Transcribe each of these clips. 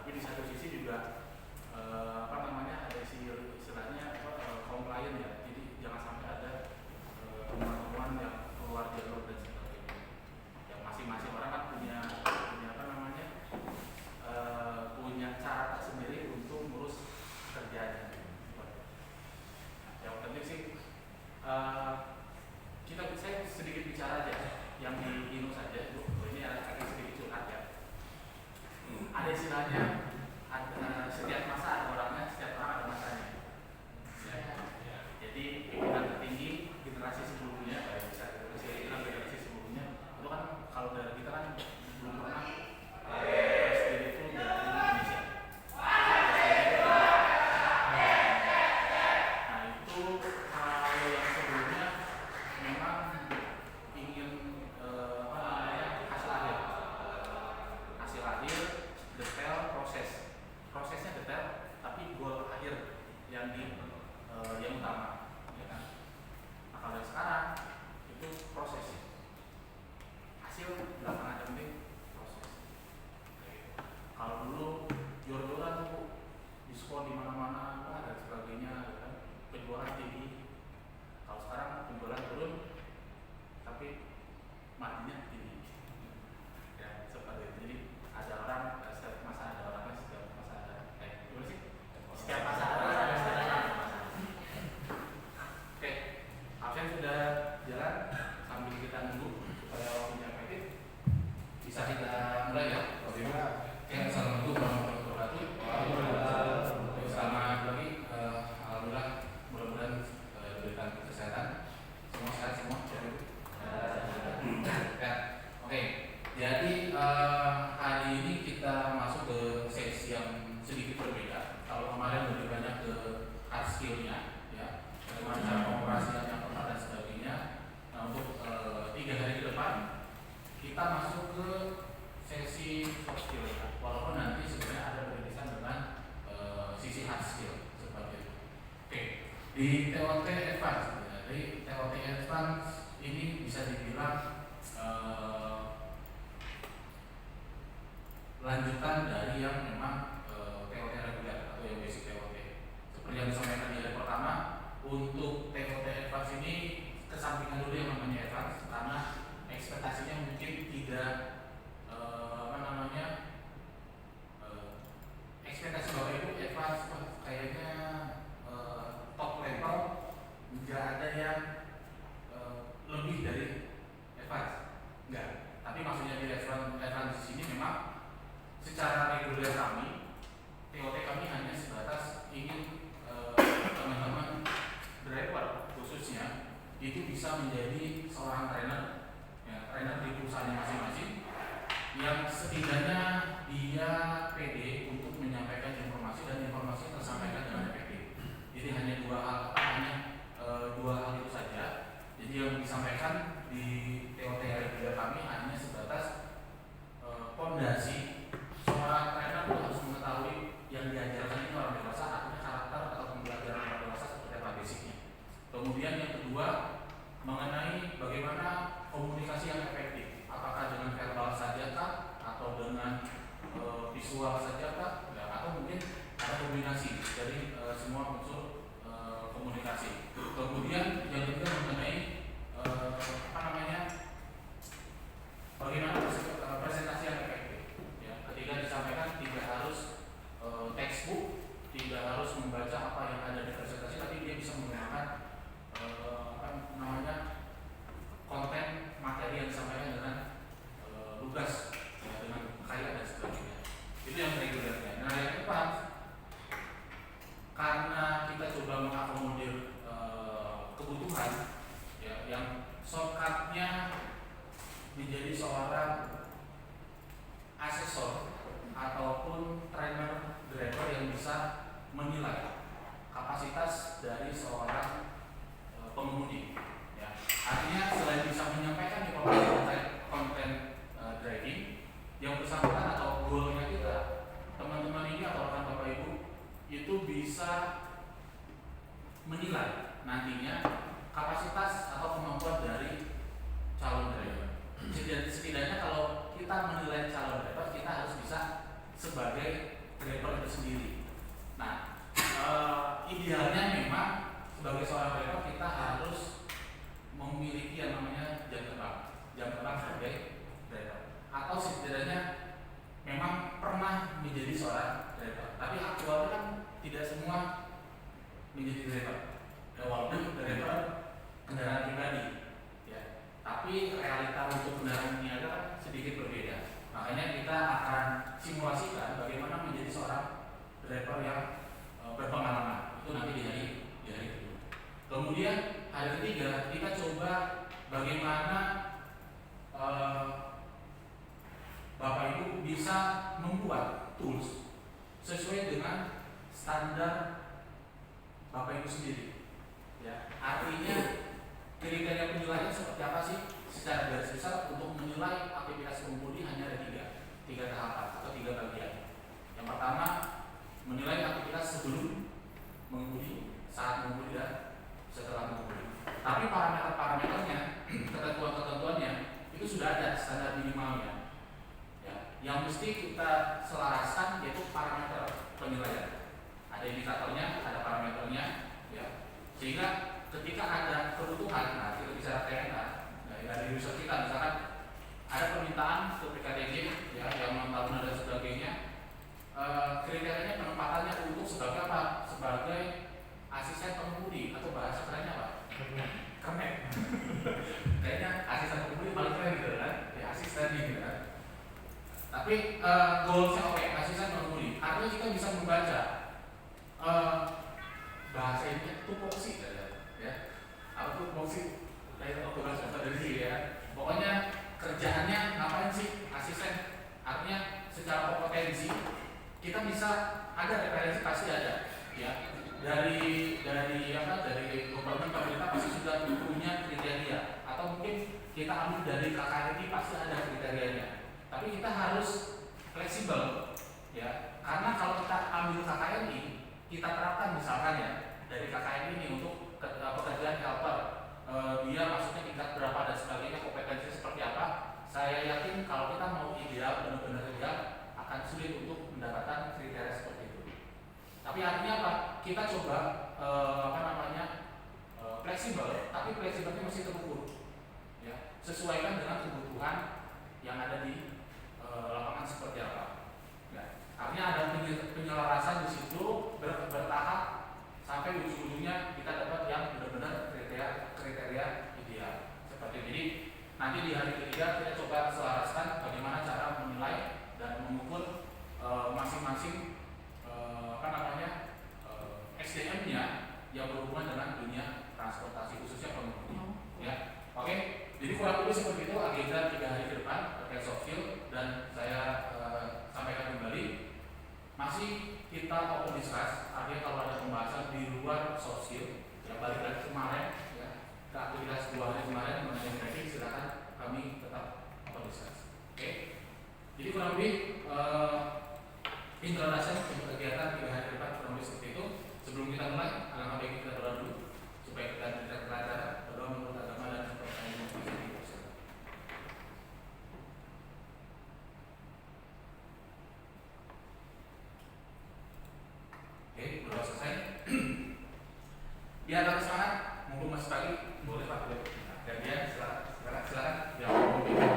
tapi di satu sisi juga ada istilahnya compliant ya, jadi jangan sampai ada temuan-temuan yang keluar jalur dan sebagainya. Yang masing-masing orang kan punya punya cara tersendiri untuk ngurus kerjanya. Yang penting sih saya sedikit bicara aja yang di Inu saja. Ini agak sedikit curhat ya. Ada istilahnya, setiap masa ada orangnya, setiap orang ada masanya. Ya. Jadi pimpinan tertinggi generasi sebelumnya, generasi sebelumnya itu kan kalau dari kita kan belum pernah presiden itu dari Indonesia. Nah itu kalau yang sebelumnya memang ingin hasil akhir detail, prosesnya detail, tapi goal akhir yang utama, ya kan? Nah kalau yang sekarang itu proses, hasil belakangan, yang penting proses. Kalau dulu jor-joran tuh diskon di mana-mana dan sebagainya, ya kan? Penjualan tinggi. Kalau sekarang penjualan turun, tapi marginnya tinggi. Ya seperti itu. Jadi ada orang setiap masa ada orangnya, setiap masa ada gimana sih? Setiap masa ada orangnya, setiap masa ada masanya. Oke, absen sudah jalan sambil kita nunggu supaya waktunya efektif. Bisa kita mulai ya? Bagaimana? Oke, assalamualaikum warahmatullahi wabarakatuh. Selamat pagi. Alhamdulillah, mudah-mudahan diberikan kesehatan. Semua sehat semua. Ya. Oke. Jadi hari ini kita masuk ke sesi yang sedikit berbeda. Kalau kemarin lebih banyak ke hard skill-nya, ya, bagaimana cara pengoperasiannya, dan sebagainya. Nah untuk 3 hari ke depan kita masuk ke sesi soft skill, ya. Walaupun nanti sebenarnya ada beririsan dengan sisi hard skill seperti itu. Oke, di TOT Advance, jadi TOT Advance ini bisa dibilang lanjutan dari yang memang TOT reguler atau yang basic TOT. Seperti yang disampaikan di hari pertama, untuk TOT Advance ini kesampingan dulu yang namanya Advance karena ekspektasinya mungkin tidak ekspektasi bahwa itu Advance kayaknya top level, nggak ada yang lebih dari Advance, enggak. Tapi maksudnya di Advance di sini memang secara reguler kami, TOT kami hanya sebatas ingin teman-teman driver khususnya itu bisa menjadi seorang trainer, ya, trainer di perusahaannya masing-masing, yang setidaknya dia pede untuk menyampaikan informasi dan informasi tersampaikan dengan efektif. Jadi hanya dua hal itu saja. Jadi yang disampaikan di TOT reguler kami hanya sebatas fondasi. Seorang trainer itu harus mengetahui yang diajarkan ini orang dewasa, artinya karakter atau pembelajaran orang dewasa seperti apa basicnya. Kemudian yang kedua mengenai bagaimana komunikasi yang efektif, apakah dengan verbal saja kah, atau dengan visual saja kah, ya, atau mungkin ada kombinasi dari semua unsur komunikasi. Kemudian yang ketiga mengenai bagaimana presentasi yang efektif. Ya, ketika disampaikan tidak harus textbook, tidak harus membaca apa yang ada di presentasi, tapi dia bisa menggunakan konten materi yang disampaikan dengan lugas, ya, dengan kaya dan sebagainya. Itu yang regulernya. Nah yang keempat, karena kita coba mengakomodir kebutuhan, ya, yang shortcutnya menjadi seorang asesor ataupun trainer driver yang bisa menilai kapasitas dari seorang pengemudi, ya. Artinya selain bisa menyampaikan informasi konten driving, yang bersangkutan atau goalnya kita, teman-teman ini atau rekan bapak ibu itu bisa menilai nantinya kapasitas atau kemampuan dari calon driver. Setidaknya kalau kita menilai calon driver, kita harus bisa sebagai idealnya memang sebagai seorang driver kita harus memiliki yang namanya jam terbang sebagai driver, atau setidaknya memang pernah menjadi seorang driver. Tapi aktualnya kan tidak semua menjadi driver. Ya, walaupun driver kendaraan pribadi, ya, tapi realita untuk kendaraan ini ada kan sedikit berbeda. Makanya kita akan simulasikan bagaimana menjadi seorang driver yang berpengalaman. Itu nanti di hari kedua. Kemudian hari ketiga kita coba bagaimana Bapak Ibu bisa membuat tools sesuai dengan standar Bapak Ibu sendiri. Ya, artinya kriteria penilaian seperti apa sih? Secara garis besar untuk menilai aktivitas pengemudi hanya ada tiga tahapan atau tiga bagian. Yang pertama, menilai aktivitas sebelum mengemudi, saat mengemudi, dan setelah mengemudi. Tapi parameter-parameternya, ketentuan-ketentuannya itu sudah ada standar minimalnya. Ya, yang mesti kita selaraskan yaitu parameter penilaian. Ada indikatornya, ada parameternya, ya. Sehingga ketika ada kebutuhan, nah kita bicara TNA, dari user kita misalkan ada permintaan ke PKDG, ya, yang 6 tahun dan sebagainya, kriterianya penempatannya untuk sebagai apa? Sebagai asisten pengemudi atau bahasa kerennya apa? Kernet. Kayaknya asisten pengemudi paling keren gitu kan? Ya asisten gitu kan. Tapi goalsnya oke, asisten pengemudi. Artinya kita bisa membaca bahasa ini tupoksi ya. Apa tupoksi? Kayak bahasa dari ya. Pokoknya kerjaannya ngapain sih asisten? Artinya secara kompetensi kita bisa ada referensi pasti ada, ya. Dari government pemerintah pasti sudah punya kriteria, atau mungkin kita ambil dari KKRI pasti ada kriterianya. Tapi kita harus fleksibel, ya. Karena kalau kita ambil KKRI, kita terapkan misalkan ya dari KKRI ini untuk pekerjaan helper, dia maksudnya tingkat berapa dan sebagainya, kompetensi seperti apa. Saya yakin kalau kita mau ideal, benar-benar ideal, akan sulit untuk mendapatkan kriteria seperti itu. Tapi artinya apa? Kita coba fleksibel, tapi fleksibelnya masih terukur, ya. Sesuaikan dengan kebutuhan yang ada di lapangan seperti apa. Ya. Artinya ada penyelarasan di situ bertahap sampai ujung-ujungnya kita dapat yang benar-benar kriteria ideal seperti ini. Nanti di hari ketiga kita coba selaraskan bagaimana cara menilai dan mengukur masing-masing SDM-nya yang berhubungan dengan dunia transportasi khususnya pengemudi. Ya, oke. Jadi kurang lebih seperti itu agenda 3 hari ke depan terkait soft skill, dan saya sampaikan kembali masih kita open discuss. Artinya kalau ada pembahasan di luar soft skill, ya balik lagi kemarin ya ke aktivitas 2 hari kemarin mengenai training, silakan kami tetap open discuss. Oke. Jadi kurang lebih introduction untuk kegiatan 3 hari ke depan kurang lebih seperti itu. Sebelum kita mulai, alangkah baik kita berdoa dulu supaya kita tidak terlalu berdoa menurut agama dan percaya muslim. Oke, berdoa selesai. Biar tetap semangat, mumpung masih pagi, boleh Pak, boleh. Dan dia silakan, yang mau bimbing.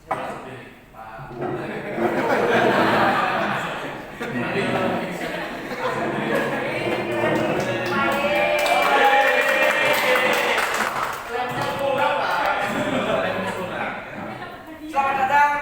Berdoa sendiri, Pak. Selamat datang.